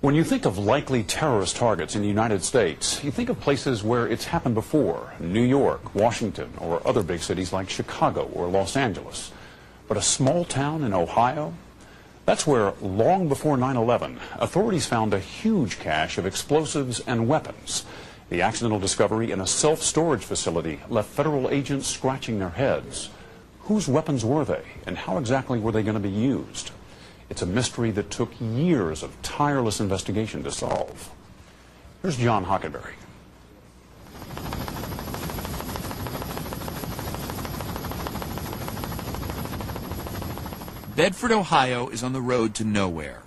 When you think of likely terrorist targets in the United States, you think of places where it's happened before, New York, Washington, or other big cities like Chicago or Los Angeles. But a small town in Ohio? That's where, long before 9/11, authorities found a huge cache of explosives and weapons. The accidental discovery in a self-storage facility left federal agents scratching their heads. Whose weapons were they, and how exactly were they going to be used? It's a mystery that took years of tireless investigation to solve. Here's John Hockenberry. Bedford, Ohio is on the road to nowhere.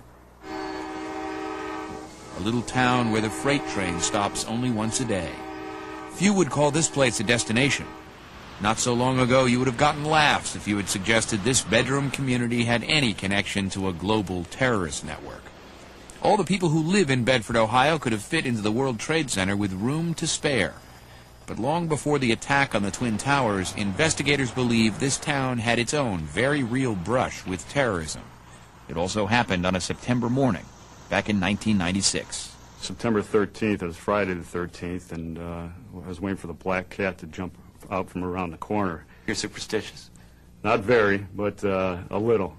A little town where the freight train stops only once a day. Few would call this place a destination. Not so long ago, you would have gotten laughs if you had suggested this bedroom community had any connection to a global terrorist network. All the people who live in Bedford, Ohio could have fit into the World Trade Center with room to spare. But long before the attack on the Twin Towers, investigators believe this town had its own very real brush with terrorism. It also happened on a September morning, back in 1996. September 13th, it was Friday the 13th, and I was waiting for the black cat to jump out from around the corner. You're superstitious? Not very, but a little.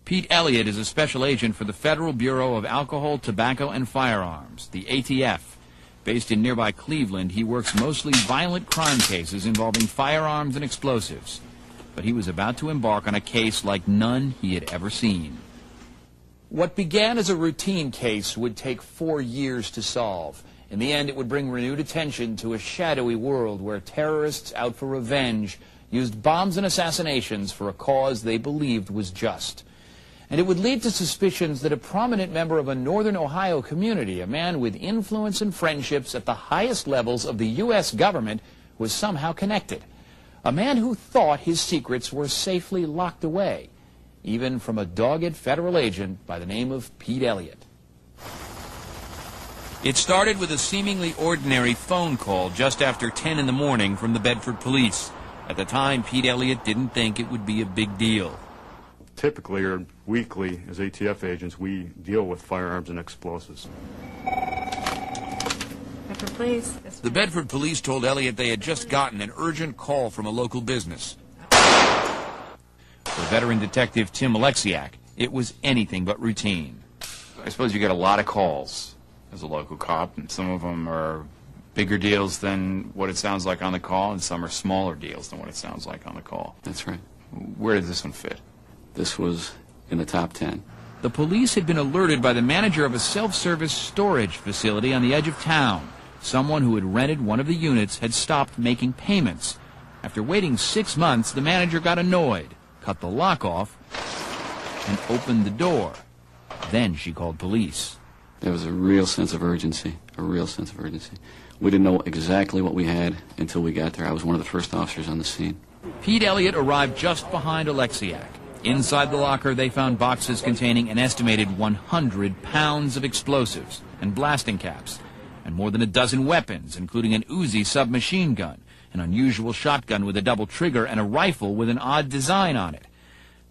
Pete Elliott is a special agent for the Federal Bureau of Alcohol, Tobacco, and Firearms, the ATF. Based in nearby Cleveland, he works mostly violent crime cases involving firearms and explosives. But he was about to embark on a case like none he had ever seen. What began as a routine case would take 4 years to solve. In the end, it would bring renewed attention to a shadowy world where terrorists out for revenge used bombs and assassinations for a cause they believed was just. And it would lead to suspicions that a prominent member of a northern Ohio community, a man with influence and friendships at the highest levels of the U.S. government, was somehow connected. A man who thought his secrets were safely locked away, even from a dogged federal agent by the name of Pete Elliott. It started with a seemingly ordinary phone call just after 10 in the morning from the Bedford police. At the time, Pete Elliott didn't think it would be a big deal. Typically, or weekly, as ATF agents, we deal with firearms and explosives. Bedford Police. The Bedford police told Elliott they had just gotten an urgent call from a local business. For veteran detective Tim Alexiak, it was anything but routine. I suppose you get a lot of calls as a local cop, and some of them are bigger deals than what it sounds like on the call, and some are smaller deals than what it sounds like on the call. That's right. Where did this one fit? This was in the top 10. The police had been alerted by the manager of a self-service storage facility on the edge of town. Someone who had rented one of the units had stopped making payments. After waiting 6 months, the manager got annoyed, cut the lock off, and opened the door. Then she called police. There was a real sense of urgency, We didn't know exactly what we had until we got there. I was one of the first officers on the scene. Pete Elliott arrived just behind Alexiak. Inside the locker, they found boxes containing an estimated 100 pounds of explosives and blasting caps, and more than a dozen weapons, including an Uzi submachine gun, an unusual shotgun with a double trigger, and a rifle with an odd design on it.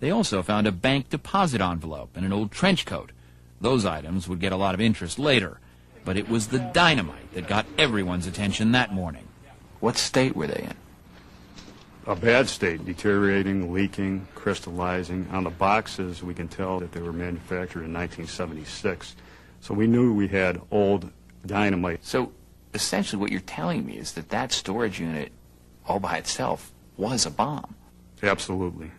They also found a bank deposit envelope and an old trench coat. Those items would get a lot of interest later, but it was the dynamite that got everyone's attention that morning. What state were they in? A bad state, deteriorating, leaking, crystallizing. On the boxes, we can tell that they were manufactured in 1976. So we knew we had old dynamite. So essentially what you're telling me is that that storage unit, all by itself, was a bomb. Absolutely.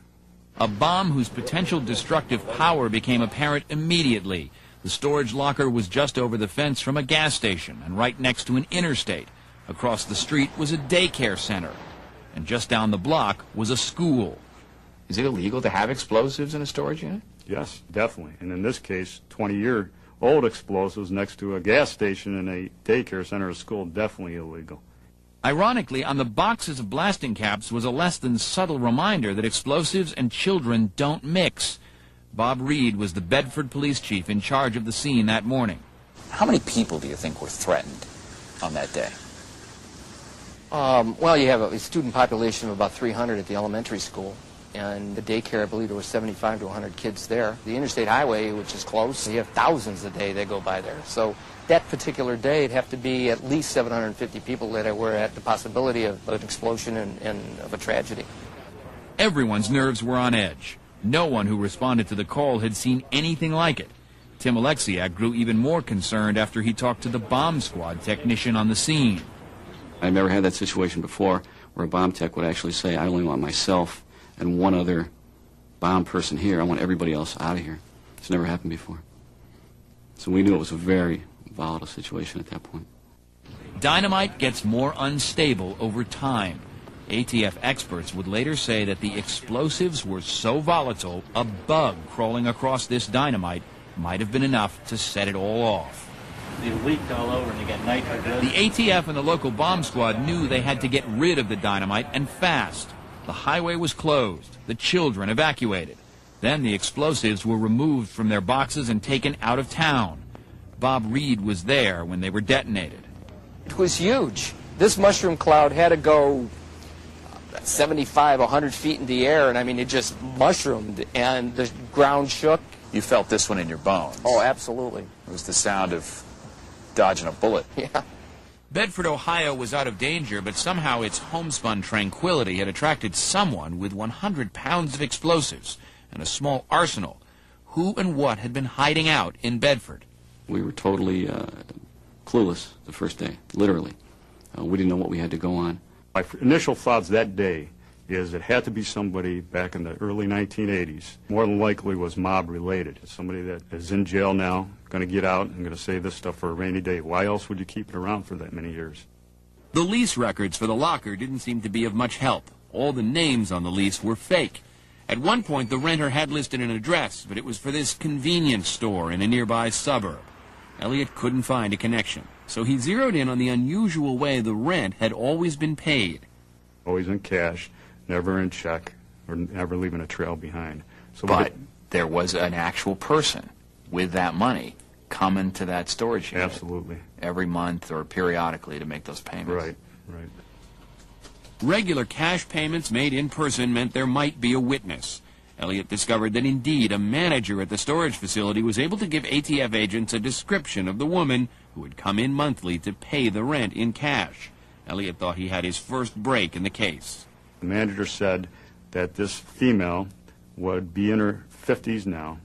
A bomb whose potential destructive power became apparent immediately. The storage locker was just over the fence from a gas station and right next to an interstate. Across the street was a daycare center. And just down the block was a school. Is it illegal to have explosives in a storage unit? Yes, definitely. And in this case, 20-year-old explosives next to a gas station and a daycare center or school, definitely illegal. Ironically, on the boxes of blasting caps was a less than subtle reminder that explosives and children don't mix. Bob Reed was the Bedford police chief in charge of the scene that morning. How many people do you think were threatened on that day? Well, you have a student population of about 300 at the elementary school. And the daycare, I believe there were 75 to 100 kids there. The interstate highway, which is close, you have thousands a day that go by there. So that particular day, it'd have to be at least 750 people that were at the possibility of an explosion and of a tragedy. Everyone's nerves were on edge. No one who responded to the call had seen anything like it. Tim Alexiak grew even more concerned after he talked to the bomb squad technician on the scene. I've never had that situation before where a bomb tech would actually say, I only want myself and one other bomb person here. I want everybody else out of here. It's never happened before. So we knew it was a very volatile situation at that point. Dynamite gets more unstable over time. ATF experts would later say that the explosives were so volatile, a bug crawling across this dynamite might have been enough to set it all off. It leaked all over and you got nitrogen. The ATF and the local bomb squad knew they had to get rid of the dynamite, and fast. The highway was closed, the children evacuated. Then the explosives were removed from their boxes and taken out of town. Bob Reed was there when they were detonated. It was huge. This mushroom cloud had to go 75, 100 feet in the air, and I mean, it just mushroomed, and the ground shook. You felt this one in your bones. Oh, absolutely. It was the sound of dodging a bullet. Yeah. Bedford, Ohio was out of danger, but somehow its homespun tranquility had attracted someone with 100 pounds of explosives and a small arsenal. Who and what had been hiding out in Bedford? We were totally clueless the first day, literally. We didn't know what we had to go on. My initial thoughts that day is it had to be somebody back in the early 1980s. More than likely was mob related. Somebody that is in jail now, going to get out and going to save this stuff for a rainy day. Why else would you keep it around for that many years? The lease records for the locker didn't seem to be of much help. All the names on the lease were fake. At one point, the renter had listed an address, but it was for this convenience store in a nearby suburb. Elliot couldn't find a connection, so he zeroed in on the unusual way the rent had always been paid. Always in cash, never in check, or never leaving a trail behind. So But there was an actual person with that money coming to that storage unit. Absolutely. Every month or periodically to make those payments. Right, right. Regular cash payments made in person meant there might be a witness. Elliot discovered that indeed a manager at the storage facility was able to give ATF agents a description of the woman who had come in monthly to pay the rent in cash. Elliot thought he had his first break in the case. The manager said that this female would be in her 50s now,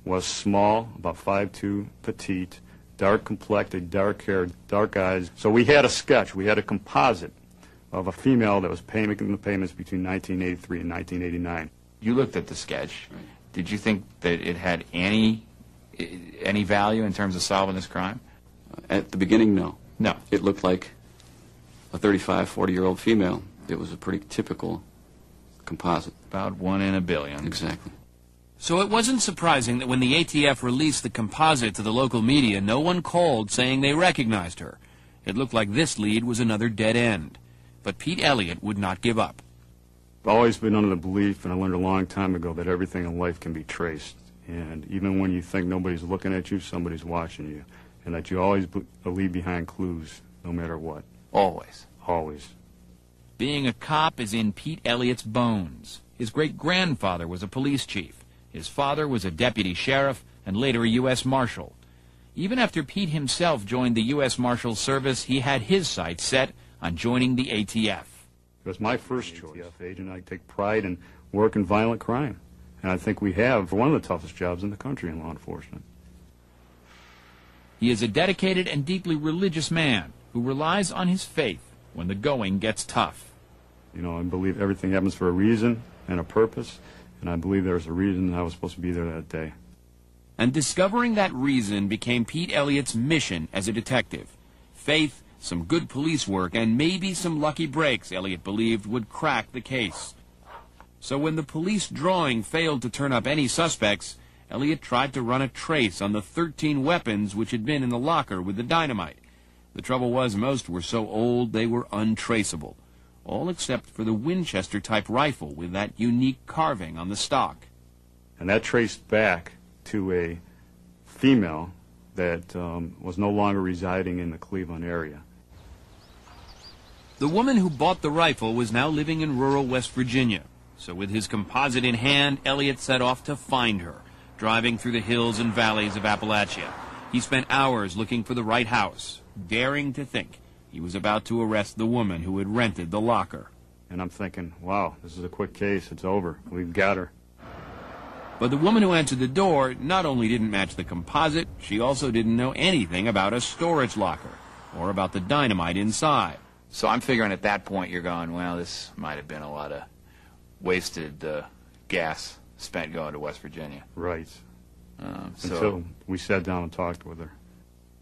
was small, about 5'2", petite, dark complected, dark hair, dark eyes. So we had a sketch, we had a composite of a female that was making the payments between 1983 and 1989. You looked at the sketch. Did you think that it had any value in terms of solving this crime? At the beginning, no. No. It looked like a 35, 40-year-old female. It was a pretty typical composite. About 1 in a billion. Exactly. So it wasn't surprising that when the ATF released the composite to the local media, no one called saying they recognized her. It looked like this lead was another dead end. But Pete Elliott would not give up. I've always been under the belief, and I learned a long time ago, that everything in life can be traced. And even when you think nobody's looking at you, somebody's watching you. And that you always leave behind clues, no matter what. Always. Always. Being a cop is in Pete Elliott's bones. His great-grandfather was a police chief. His father was a deputy sheriff and later a U.S. Marshal. Even after Pete himself joined the U.S. Marshal Service, he had his sights set on joining the ATF. It was my first choice. ATF agent, I take pride in work in violent crime. And I think we have one of the toughest jobs in the country in law enforcement. He is a dedicated and deeply religious man who relies on his faith when the going gets tough. You know, I believe everything happens for a reason and a purpose, and I believe there's a reason I was supposed to be there that day. And discovering that reason became Pete Elliott's mission as a detective. Faith, some good police work, and maybe some lucky breaks, Elliott believed, would crack the case. So when the police drawing failed to turn up any suspects, Elliott tried to run a trace on the 13 weapons which had been in the locker with the dynamite. The trouble was most were so old they were untraceable, all except for the Winchester-type rifle with that unique carving on the stock. And that traced back to a female that was no longer residing in the Cleveland area. The woman who bought the rifle was now living in rural West Virginia. So with his composite in hand, Elliot set off to find her, driving through the hills and valleys of Appalachia. He spent hours looking for the right house, daring to think he was about to arrest the woman who had rented the locker. And I'm thinking, wow, this is a quick case. It's over. We've got her. But the woman who answered the door not only didn't match the composite, she also didn't know anything about a storage locker or about the dynamite inside. So I'm figuring at that point you're going, well, this might have been a lot of wasted gas spent going to West Virginia. Right. So Until we sat down and talked with her.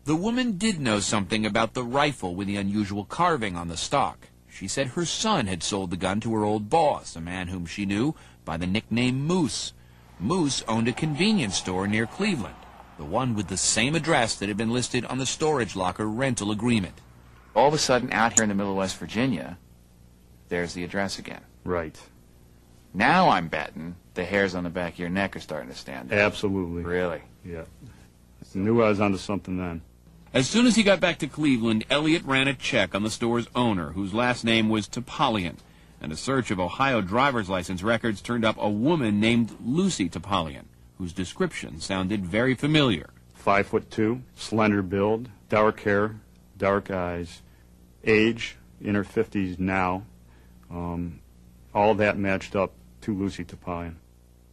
The woman did know something about the rifle with the unusual carving on the stock. She said her son had sold the gun to her old boss, a man whom she knew by the nickname Moose. Moose owned a convenience store near Cleveland, the one with the same address that had been listed on the storage locker rental agreement. all of a sudden, out here in the middle of West Virginia, there's the address again. Right. Now I'm betting the hairs on the back of your neck are starting to stand up. Absolutely. Really? Yeah. I knew I was onto something then. As soon as he got back to Cleveland, Elliot ran a check on the store's owner, whose last name was Topolian, and a search of Ohio driver's license records turned up a woman named Lucy Topolian, whose description sounded very familiar. 5'2", slender build, dark hair, dark eyes, age in her 50s now. All that matched up to Lucy Topolian.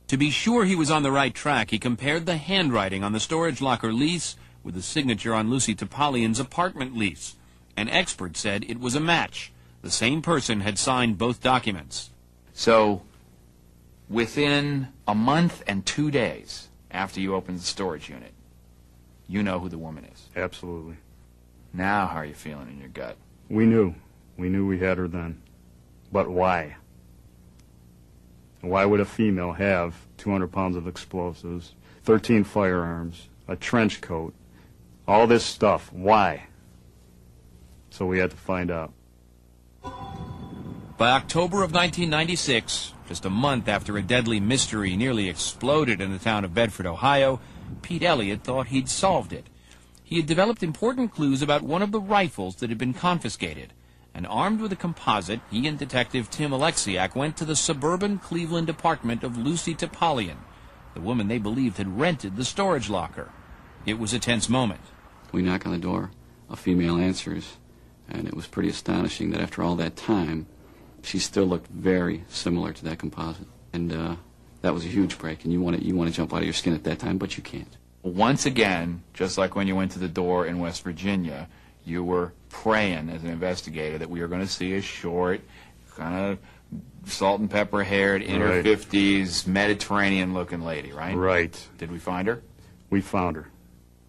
To be sure he was on the right track, he compared the handwriting on the storage locker lease with the signature on Lucy Topolian's apartment lease. An expert said it was a match. The same person had signed both documents. So, within a month and 2 days after you opened the storage unit, you know who the woman is. Absolutely. Now, how are you feeling in your gut? We knew. We knew we had her then. But why? Why would a female have 200 pounds of explosives, 13 firearms, a trench coat, all this stuff? Why? So we had to find out. By October of 1996, just a month after a deadly mystery nearly exploded in the town of Bedford, Ohio, Pete Elliott thought he'd solved it. He had developed important clues about one of the rifles that had been confiscated. And armed with a composite, he and Detective Tim Alexiak went to the suburban Cleveland apartment of Lucy Topolian, the woman they believed had rented the storage locker. It was a tense moment. We knock on the door, a female answers, and it was pretty astonishing that after all that time, she still looked very similar to that composite. And that was a huge break, and you want to jump out of your skin at that time, but you can't. Once again, just like when you went to the door in West Virginia, you were praying as an investigator that we were going to see a short, kind of salt and pepper haired, in her 50s, Mediterranean-looking lady, right? Right. Did we find her? We found her.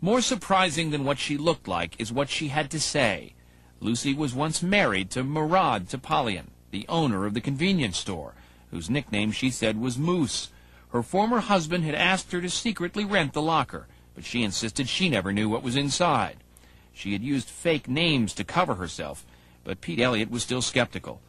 More surprising than what she looked like is what she had to say. Lucy was once married to Murad Topolian, the owner of the convenience store, whose nickname she said was Moose. Her former husband had asked her to secretly rent the locker, but she insisted she never knew what was inside. She had used fake names to cover herself, but Pete Elliott was still skeptical.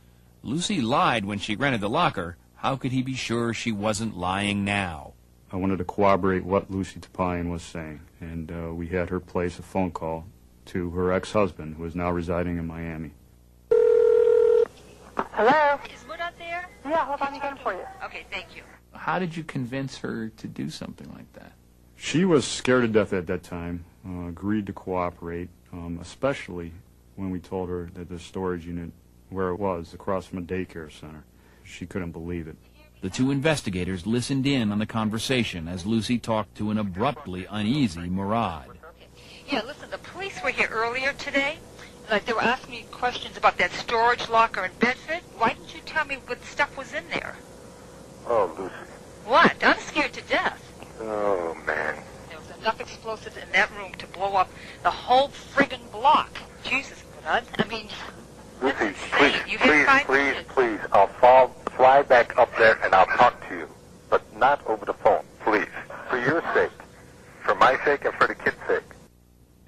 Lucy lied when she rented the locker. How could he be sure she wasn't lying now? I wanted to corroborate what Lucy Topolian was saying, and we had her place a phone call to her ex-husband, who is now residing in Miami. Hello? Is Wood out there? Yeah, hold on, I'm getting for you. Okay, thank you. How did you convince her to do something like that? She was scared to death at that time, agreed to cooperate, especially when we told her that the storage unit, where it was, across from a daycare center. She couldn't believe it. The two investigators listened in on the conversation as Lucy talked to an abruptly uneasy Murad. Yeah, listen, the police were here earlier today. Like, they were asking me questions about that storage locker in Bedford. Why didn't you tell me what stuff was in there? Oh, Lucy. What? I'm scared to death. Oh, man. There was enough explosives in that room to blow up the whole friggin' block. Jesus, Bud. I mean, Lucy, please, please. I'll fly back up there and I'll talk to you. But not over the phone, please. For your sake. For my sake and for the kid's sake.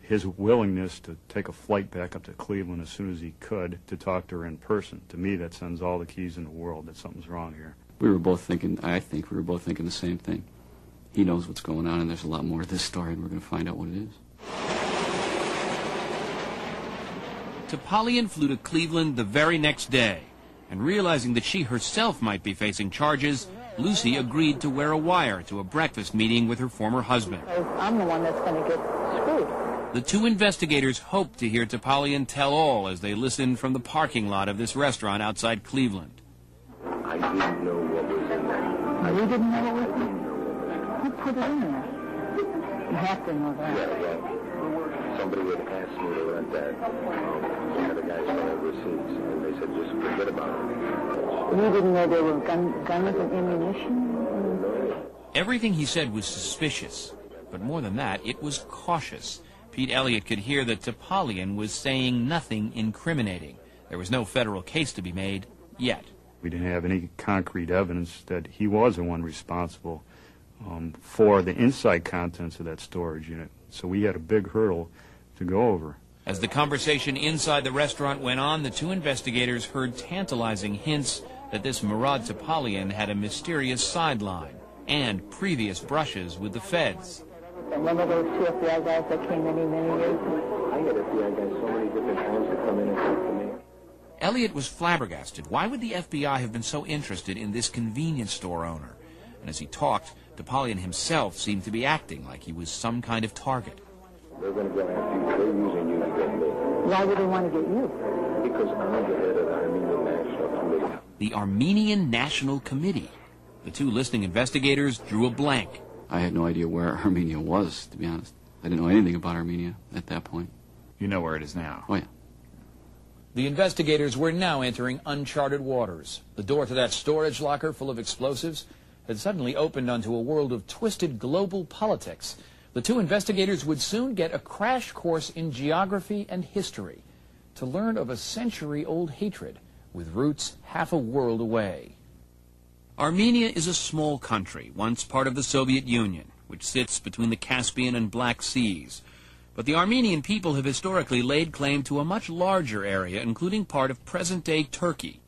His willingness to take a flight back up to Cleveland as soon as he could to talk to her in person, to me that sends all the keys in the world that something's wrong here. We were both thinking, I think we were both thinking the same thing. He knows what's going on, and there's a lot more to this story, and we're going to find out what it is. Topolian flew to Cleveland the very next day. And realizing that she herself might be facing charges, Lucy agreed to wear a wire to a breakfast meeting with her former husband. I'm the one that's going to get screwed. The two investigators hoped to hear Topalian tell all as they listened from the parking lot of this restaurant outside Cleveland. I didn't know what was in there. You didn't know what was in there? Who put it in there? You have to know that. Yeah, well, somebody had asked me to rent that. One of the guys from overseas, and they said, just forget about it. You didn't know there were guns and ammunition? Everything he said was suspicious, but more than that, it was cautious. Pete Elliott could hear that Topalian was saying nothing incriminating. There was no federal case to be made yet. We didn't have any concrete evidence that he was the one responsible for the inside contents of that storage unit. So we had a big hurdle to go over. As the conversation inside the restaurant went on, the two investigators heard tantalizing hints that this Murad Topalian had a mysterious sideline and previous brushes with the feds. Remember those two FBI guys that came many years ago? I had FBI guys so many different times to come in and talk to me. Elliott was flabbergasted. Why would the FBI have been so interested in this convenience store owner? And as he talked, Topalian himself seemed to be acting like he was some kind of target. They're going to go after you. They're using you to get me. Why would they want to get you? Because I'm the head of the Armenian National Committee. The Armenian National Committee. The two listening investigators drew a blank. I had no idea where Armenia was, to be honest. I didn't know anything about Armenia at that point. You know where it is now. Oh, yeah. The investigators were now entering uncharted waters. The door to that storage locker full of explosives had suddenly opened onto a world of twisted global politics. The two investigators would soon get a crash course in geography and history to learn of a century-old hatred with roots half a world away. Armenia is a small country, once part of the Soviet Union, which sits between the Caspian and Black Seas. But the Armenian people have historically laid claim to a much larger area, including part of present-day Turkey.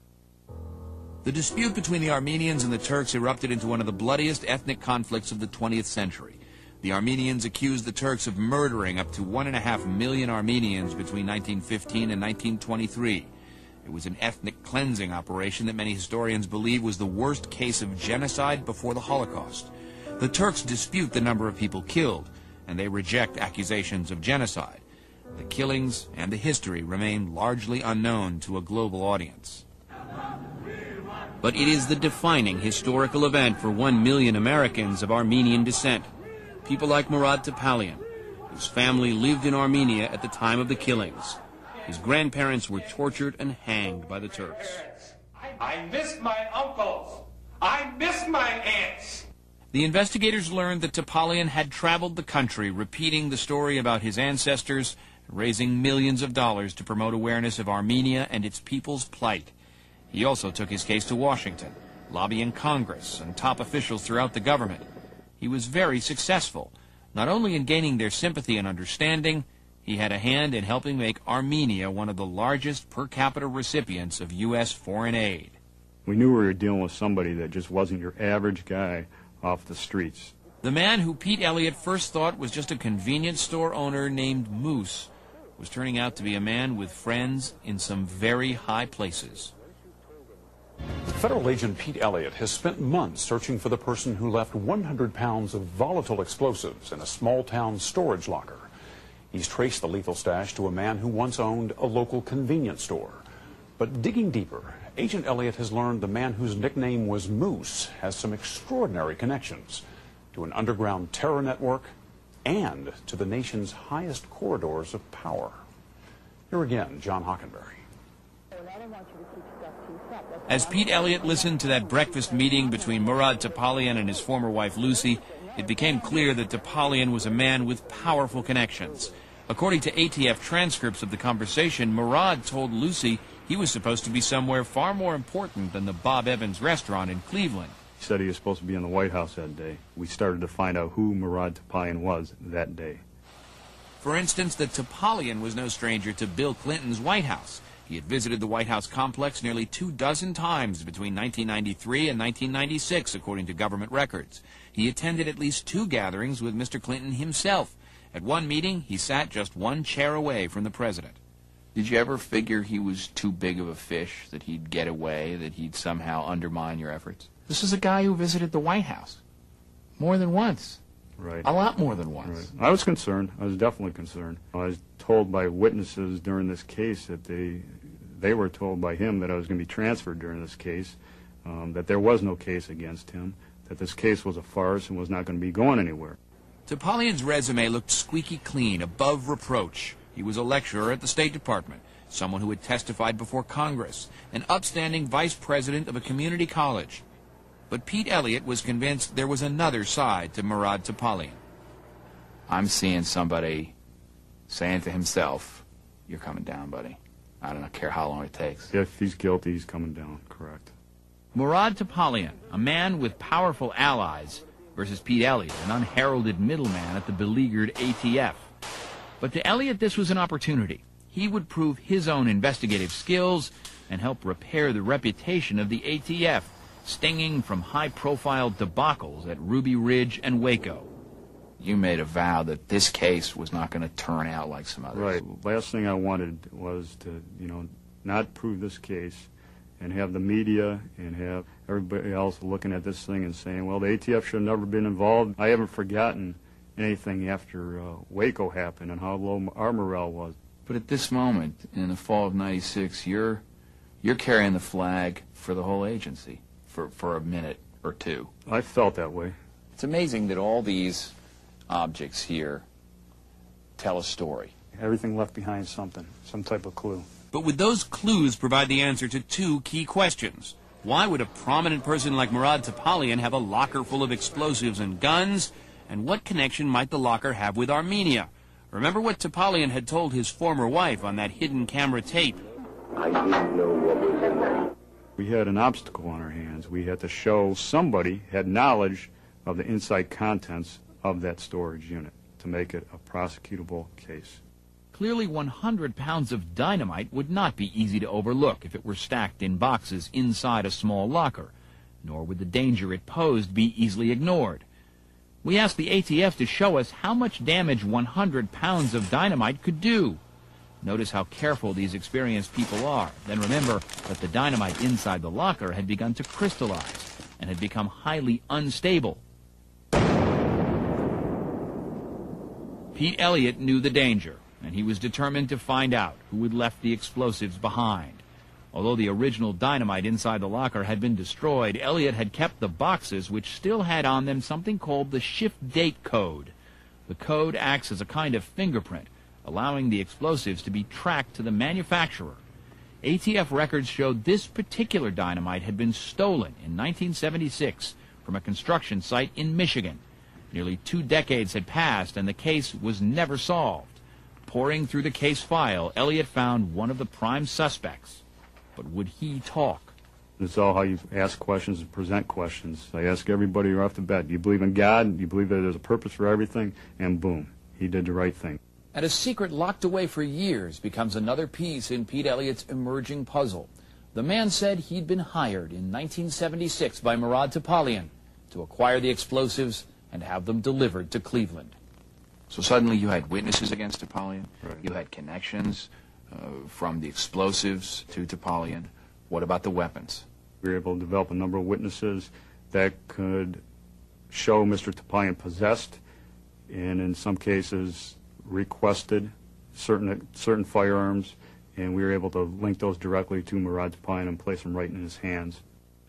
The dispute between the Armenians and the Turks erupted into one of the bloodiest ethnic conflicts of the 20th century. The Armenians accused the Turks of murdering up to 1.5 million Armenians between 1915 and 1923. It was an ethnic cleansing operation that many historians believe was the worst case of genocide before the Holocaust. The Turks dispute the number of people killed, and they reject accusations of genocide. The killings and the history remain largely unknown to a global audience. But it is the defining historical event for 1 million Americans of Armenian descent. People like Murad Topalian, whose family lived in Armenia at the time of the killings. His grandparents were tortured and hanged by the Turks. I miss my uncles. I miss my aunts. The investigators learned that Topalian had traveled the country, repeating the story about his ancestors, raising millions of dollars to promote awareness of Armenia and its people's plight. He also took his case to Washington, lobbying Congress and top officials throughout the government. He was very successful, not only in gaining their sympathy and understanding. He had a hand in helping make Armenia one of the largest per capita recipients of U.S. foreign aid. We knew we were dealing with somebody that just wasn't your average guy off the streets. The man who Pete Elliott first thought was just a convenience store owner named Moose was turning out to be a man with friends in some very high places. Federal agent Pete Elliott has spent months searching for the person who left 100 pounds of volatile explosives in a small-town storage locker. He's traced the lethal stash to a man who once owned a local convenience store. But digging deeper, Agent Elliott has learned the man whose nickname was Moose has some extraordinary connections to an underground terror network and to the nation's highest corridors of power. Here again, John Hockenberry. As Pete Elliott listened to that breakfast meeting between Murad Topalian and his former wife Lucy, it became clear that Topalian was a man with powerful connections. According to ATF transcripts of the conversation, Murad told Lucy he was supposed to be somewhere far more important than the Bob Evans restaurant in Cleveland. He said he was supposed to be in the White House that day. We started to find out who Murad Topalian was that day. For instance, that Topalian was no stranger to Bill Clinton's White House. He had visited the White House complex nearly 24 times between 1993 and 1996, according to government records. He attended at least 2 gatherings with Mr. Clinton himself. At one meeting, he sat just 1 chair away from the president. Did you ever figure he was too big of a fish, that he'd get away, that he'd somehow undermine your efforts? This is a guy who visited the White House more than once. Right. A lot more than once. Right. I was concerned. I was definitely concerned. I was told by witnesses during this case that they were told by him that I was going to be transferred during this case, that there was no case against him, that this case was a farce and was not going to be going anywhere. Topalian's resume looked squeaky clean, above reproach. He was a lecturer at the State Department, someone who had testified before Congress, an upstanding vice president of a community college. But Pete Elliott was convinced there was another side to Murad Topalian. I'm seeing somebody saying to himself, "You're coming down, buddy. I don't care how long it takes." If he's guilty, he's coming down, correct. Murad Topalian, a man with powerful allies, versus Pete Elliott, an unheralded middleman at the beleaguered ATF. But to Elliott, this was an opportunity. He would prove his own investigative skills and help repair the reputation of the ATF, stinging from high-profile debacles at Ruby Ridge and Waco. You made a vow that this case was not going to turn out like some others. Right. Last thing I wanted was to, not prove this case and have the media and have everybody else looking at this thing and saying, well, the ATF should have never been involved. I haven't forgotten anything after Waco happened and how low our morale was. But at this moment, in the fall of '96, you're carrying the flag for the whole agency for a minute or two. I felt that way. It's amazing that all these objects here tell a story. Everything left behind something, some type of clue. But would those clues provide the answer to two key questions? Why would a prominent person like Murad Topalian have a locker full of explosives and guns? And what connection might the locker have with Armenia? Remember what Topalian had told his former wife on that hidden camera tape. I didn't know what was in there. We had an obstacle on our hands. We had to show somebody had knowledge of the inside contents of that storage unit to make it a prosecutable case. Clearly 100 pounds of dynamite would not be easy to overlook if it were stacked in boxes inside a small locker, nor would the danger it posed be easily ignored. We asked the ATF to show us how much damage 100 pounds of dynamite could do. Notice how careful these experienced people are. Then remember that the dynamite inside the locker had begun to crystallize and had become highly unstable. Pete Elliott knew the danger, and he was determined to find out who had left the explosives behind. Although the original dynamite inside the locker had been destroyed, Elliott had kept the boxes, which still had on them something called the shift date code. The code acts as a kind of fingerprint, allowing the explosives to be tracked to the manufacturer. ATF records showed this particular dynamite had been stolen in 1976 from a construction site in Michigan. Nearly 2 decades had passed, and the case was never solved. Poring through the case file, Elliott found one of the prime suspects. But would he talk? It's all how you ask questions and present questions. I ask everybody right off the bat, do you believe in God? Do you believe that there's a purpose for everything? And boom, he did the right thing. And a secret locked away for years becomes another piece in Pete Elliott's emerging puzzle. The man said he'd been hired in 1976 by Murad Topalian to acquire the explosives and have them delivered to Cleveland. So suddenly you had witnesses against Topalian. Right. You had connections from the explosives to Topalian. What about the weapons? We were able to develop a number of witnesses that could show Mr. Topalian possessed and in some cases requested certain firearms, and we were able to link those directly to Murad Topalian and place them right in his hands.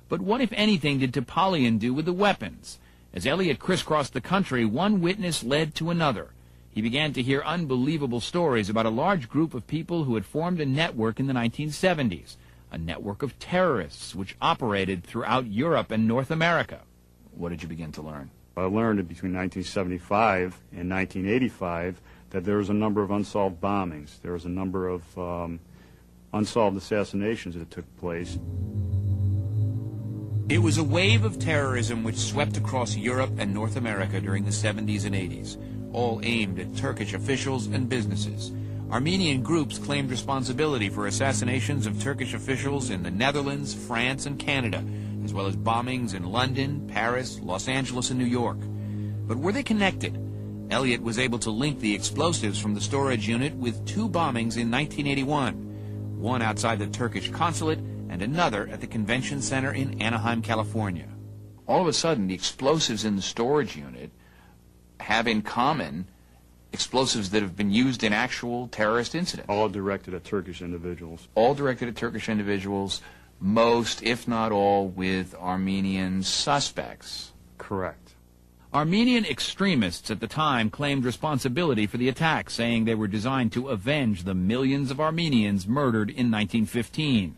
But what, if anything, did Topalian do with the weapons? As Elliott crisscrossed the country, one witness led to another. He began to hear unbelievable stories about a large group of people who had formed a network in the 1970s, a network of terrorists which operated throughout Europe and North America. What did you begin to learn? I learned that between 1975 and 1985 that there was a number of unsolved bombings. There was a number of unsolved assassinations that took place. It was a wave of terrorism which swept across Europe and North America during the 70s and 80s, all aimed at Turkish officials and businesses. Armenian groups claimed responsibility for assassinations of Turkish officials in the Netherlands, France, and Canada, as well as bombings in London, Paris, Los Angeles, and New York. But were they connected? Elliott was able to link the explosives from the storage unit with 2 bombings in 1981, one outside the Turkish consulate and another at the convention center in Anaheim, California. All of a sudden, the explosives in the storage unit have in common explosives that have been used in actual terrorist incidents. All directed at Turkish individuals. All directed at Turkish individuals, most, if not all, with Armenian suspects. Correct. Armenian extremists at the time claimed responsibility for the attack, saying they were designed to avenge the millions of Armenians murdered in 1915.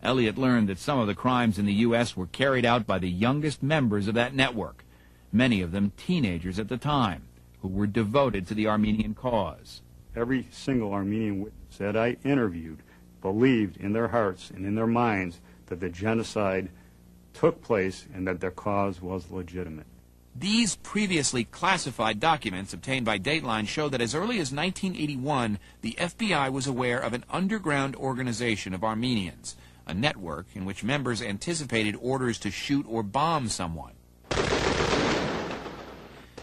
Elliott learned that some of the crimes in the U.S. were carried out by the youngest members of that network, many of them teenagers at the time, who were devoted to the Armenian cause. Every single Armenian witness that I interviewed believed in their hearts and in their minds that the genocide took place and that their cause was legitimate. These previously classified documents obtained by Dateline show that as early as 1981, the FBI was aware of an underground organization of Armenians, a network in which members anticipated orders to shoot or bomb someone.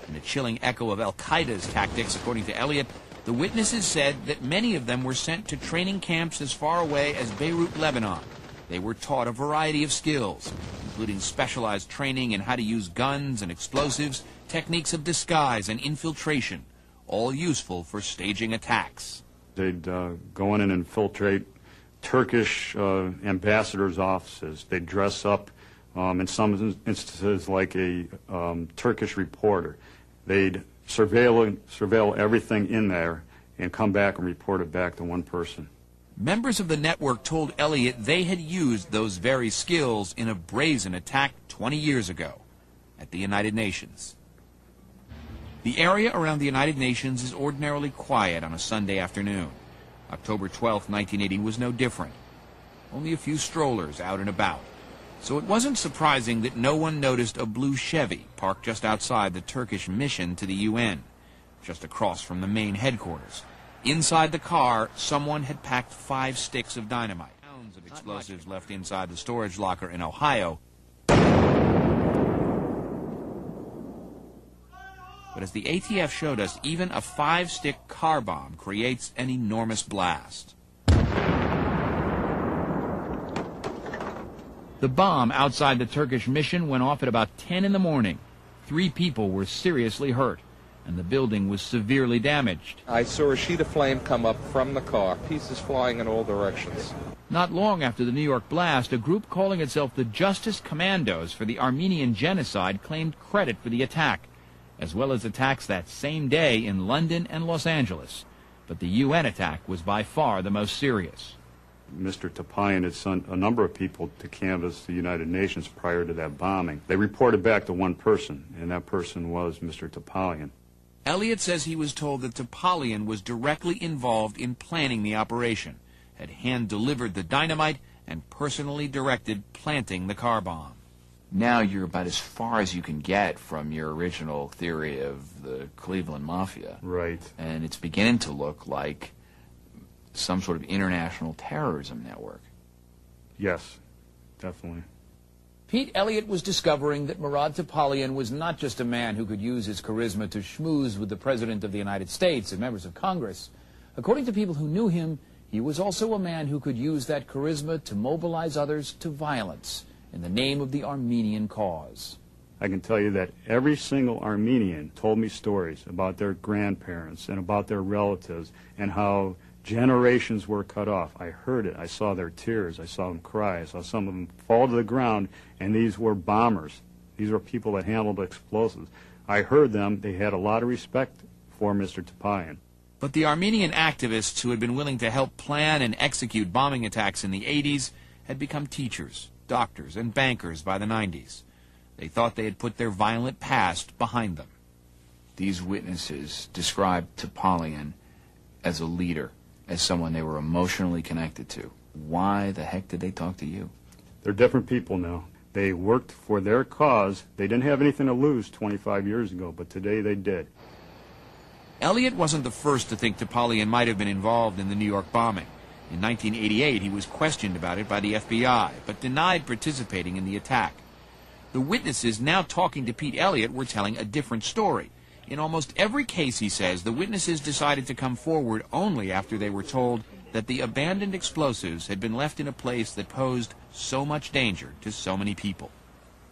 In a chilling echo of al-Qaeda's tactics, according to Elliott, the witnesses said that many of them were sent to training camps as far away as Beirut, Lebanon. They were taught a variety of skills, including specialized training in how to use guns and explosives, techniques of disguise and infiltration, all useful for staging attacks. They'd go in and infiltrate Turkish ambassadors' offices. They'd dress up, in some instances, like a Turkish reporter. They'd surveil everything in there and come back and report it back to one person. Members of the network told Elliott they had used those very skills in a brazen attack 20 years ago at the United Nations. The area around the United Nations is ordinarily quiet on a Sunday afternoon. October 12, 1980 was no different. Only a few strollers out and about. So it wasn't surprising that no one noticed a blue Chevy parked just outside the Turkish mission to the UN, just across from the main headquarters. Inside the car, someone had packed 5 sticks of dynamite. Pounds of explosives left inside the storage locker in Ohio. But as the ATF showed us, even a 5-stick car bomb creates an enormous blast. The bomb outside the Turkish mission went off at about 10 in the morning. 3 people were seriously hurt, and the building was severely damaged. I saw a sheet of flame come up from the car, pieces flying in all directions. Not long after the New York blast, a group calling itself the Justice Commandos for the Armenian Genocide claimed credit for the attack, as well as attacks that same day in London and Los Angeles. But the UN attack was by far the most serious. Mr. Topalian had sent a number of people to canvass the United Nations prior to that bombing. They reported back to one person, and that person was Mr. Topalian. Elliott says he was told that Topalian was directly involved in planning the operation, had hand-delivered the dynamite, and personally directed planting the car bomb. Now you're about as far as you can get from your original theory of the Cleveland Mafia. Right. And it's beginning to look like some sort of international terrorism network. Yes, definitely. Pete Elliott was discovering that Murad Topalian was not just a man who could use his charisma to schmooze with the President of the United States and members of Congress. According to people who knew him, he was also a man who could use that charisma to mobilize others to violence in the name of the Armenian cause. I can tell you that every single Armenian told me stories about their grandparents and about their relatives and how generations were cut off. I heard it. I saw their tears. I saw them cry. I saw some of them fall to the ground, and these were bombers. These were people that handled explosives. I heard them. They had a lot of respect for Mr. Topalian. But the Armenian activists who had been willing to help plan and execute bombing attacks in the 80s had become teachers, doctors, and bankers by the 90s. They thought they had put their violent past behind them. These witnesses described Topalian as a leader, as someone they were emotionally connected to. Why the heck did they talk to you? They're different people now. They worked for their cause. They didn't have anything to lose 25 years ago, but today they did. Elliott wasn't the first to think Topalian might have been involved in the New York bombing. In 1988, he was questioned about it by the FBI, but denied participating in the attack. The witnesses now talking to Pete Elliott were telling a different story. In almost every case, he says, the witnesses decided to come forward only after they were told that the abandoned explosives had been left in a place that posed so much danger to so many people.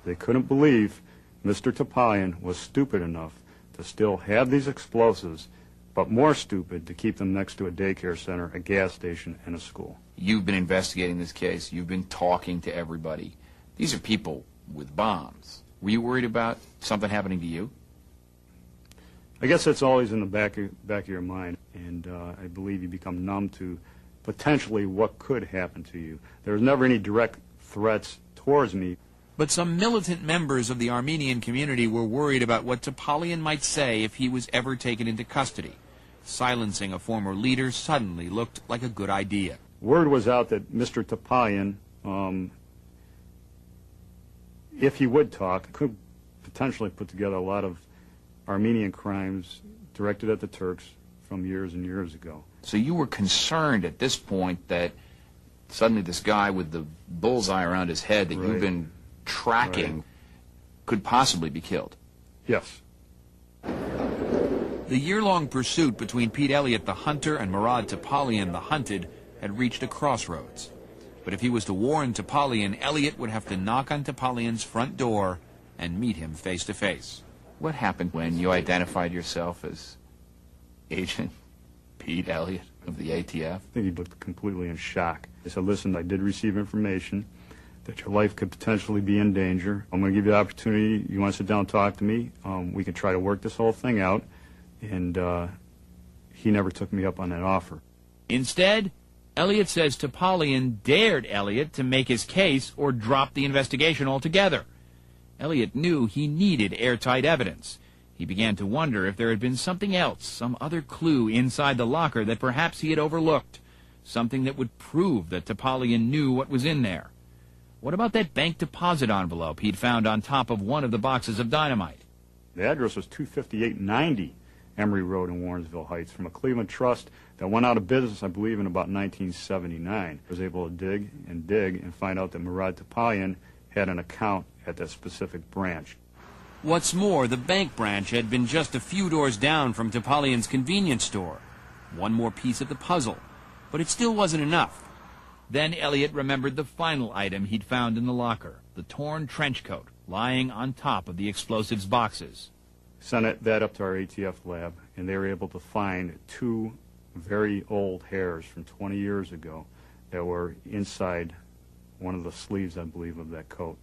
They couldn't believe Mr. Topalian was stupid enough to still have these explosives, but more stupid to keep them next to a daycare center, a gas station, and a school. You've been investigating this case. You've been talking to everybody. These are people with bombs. Were you worried about something happening to you? I guess that's always in the back of your mind, and I believe you become numb to potentially what could happen to you. There was never any direct threats towards me. But some militant members of the Armenian community were worried about what Topalian might say if he was ever taken into custody. Silencing a former leader suddenly looked like a good idea. Word was out that Mr. Topalian, if he would talk, could potentially put together a lot of Armenian crimes directed at the Turks from years and years ago. So you were concerned at this point that suddenly this guy with the bullseye around his head that you've been tracking could possibly be killed? Yes. The year-long pursuit between Pete Elliott, the hunter, and Murad Topalian, the hunted, had reached a crossroads. But if he was to warn Topalian, Elliott would have to knock on Topalian's front door and meet him face to face. What happened when you identified yourself as Agent Pete Elliott of the ATF? I think he looked completely in shock. I said, listen, I did receive information that your life could potentially be in danger. I'm going to give you the opportunity. You want to sit down and talk to me? We can try to work this whole thing out. And he never took me up on that offer. Instead, Elliott says Topalian dared Elliott to make his case or drop the investigation altogether. Elliott knew he needed airtight evidence. He began to wonder if there had been something else, some other clue inside the locker that perhaps he had overlooked, something that would prove that Topalian knew what was in there. What about that bank deposit envelope he'd found on top of one of the boxes of dynamite? The address was 25890 Emory Road in Warrensville Heights, from a Cleveland trust that went out of business, I believe, in about 1979. I was able to dig and find out that Murad Topalian had an account at that specific branch. What's more, the bank branch had been just a few doors down from Topalian's convenience store. One more piece of the puzzle. But it still wasn't enough. Then Elliott remembered the final item he'd found in the locker, the torn trench coat lying on top of the explosives boxes. Sent that up to our ATF lab, and they were able to find 2 very old hairs from 20 years ago that were inside one of the sleeves, I believe, of that coat.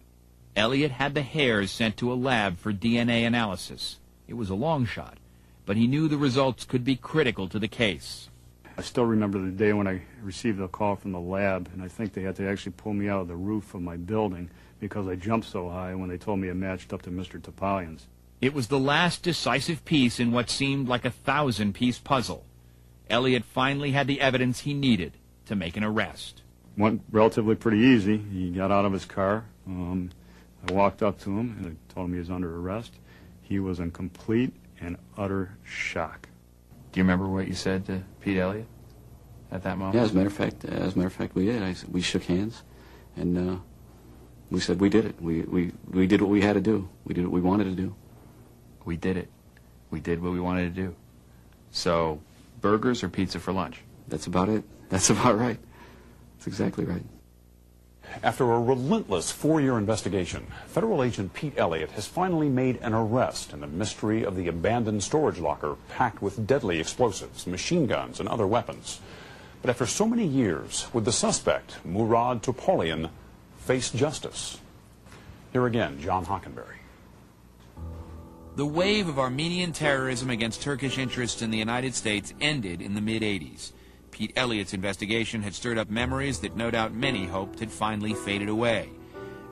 Elliott had the hairs sent to a lab for DNA analysis. It was a long shot, but he knew the results could be critical to the case. I still remember the day when I received a call from the lab, and I think they had to actually pull me out of the roof of my building because I jumped so high when they told me it matched up to Mr. Topalian's. It was the last decisive piece in what seemed like a 1,000-piece puzzle. Elliott finally had the evidence he needed to make an arrest. Went relatively pretty easy. He got out of his car. I walked up to him and I told him he was under arrest. He was in complete and utter shock. Do you remember what you said to Pete Elliott at that moment? Yeah, as a matter of fact, we did. We shook hands, and we said we did it. We did what we had to do. We did what we wanted to do. We did it. We did what we wanted to do. So, burgers or pizza for lunch? That's about it. That's about right. That's exactly right. After a relentless 4-year investigation, federal agent Pete Elliott has finally made an arrest in the mystery of the abandoned storage locker packed with deadly explosives, machine guns, and other weapons. But after so many years, would the suspect, Murad Topalian, face justice? Here again, John Hockenberry. The wave of Armenian terrorism against Turkish interests in the United States ended in the mid-'80s. Pete Elliott's investigation had stirred up memories that no doubt many hoped had finally faded away.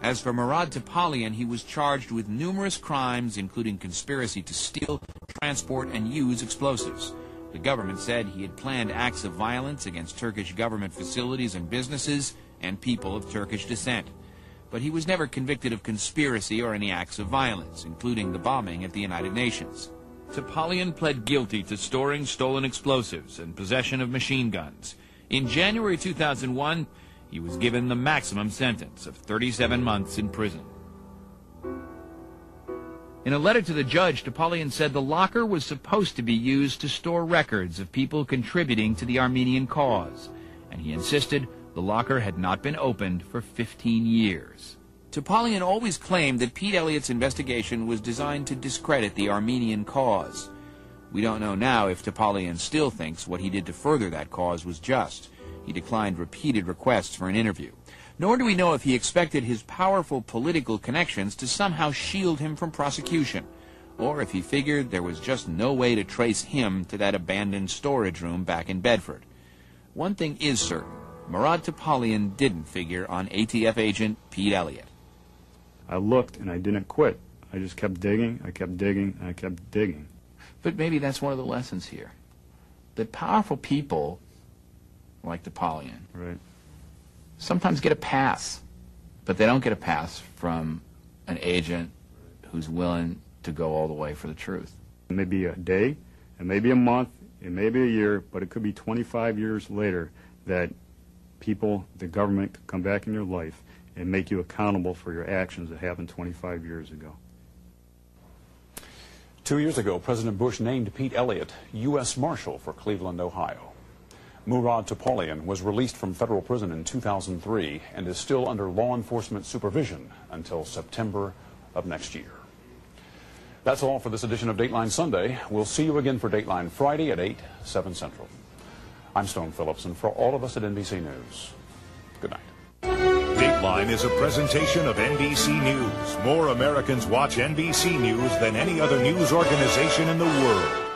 As for Murad Topalian, he was charged with numerous crimes, including conspiracy to steal, transport, and use explosives. The government said he had planned acts of violence against Turkish government facilities and businesses and people of Turkish descent. But he was never convicted of conspiracy or any acts of violence, including the bombing at the United Nations. Topalian pled guilty to storing stolen explosives and possession of machine guns. In January 2001, he was given the maximum sentence of 37 months in prison. In a letter to the judge, Topalian said the locker was supposed to be used to store records of people contributing to the Armenian cause, and he insisted the locker had not been opened for 15 years. Topalian always claimed that Pete Elliott's investigation was designed to discredit the Armenian cause. We don't know now if Topalian still thinks what he did to further that cause was just. He declined repeated requests for an interview. Nor do we know if he expected his powerful political connections to somehow shield him from prosecution, or if he figured there was just no way to trace him to that abandoned storage room back in Bedford. One thing is certain. Murad Topalian didn't figure on ATF agent Pete Elliott. I looked and I didn't quit. I just kept digging, I kept digging, and I kept digging. But maybe that's one of the lessons here. That powerful people, like Topalian, right, sometimes get a pass, but they don't get a pass from an agent who's willing to go all the way for the truth. It may be a day, it may be a month, it may be a year, but it could be 25 years later that people, the government, could come back in your life and make you accountable for your actions that happened 25 years ago. 2 years ago, President Bush named Pete Elliott U.S. Marshal for Cleveland, Ohio. Murad Topalian was released from federal prison in 2003 and is still under law enforcement supervision until September of next year. That's all for this edition of Dateline Sunday. We'll see you again for Dateline Friday at 8, 7 Central. I'm Stone Phillips, and for all of us at NBC News, good night. Dateline is a presentation of NBC News. More Americans watch NBC News than any other news organization in the world.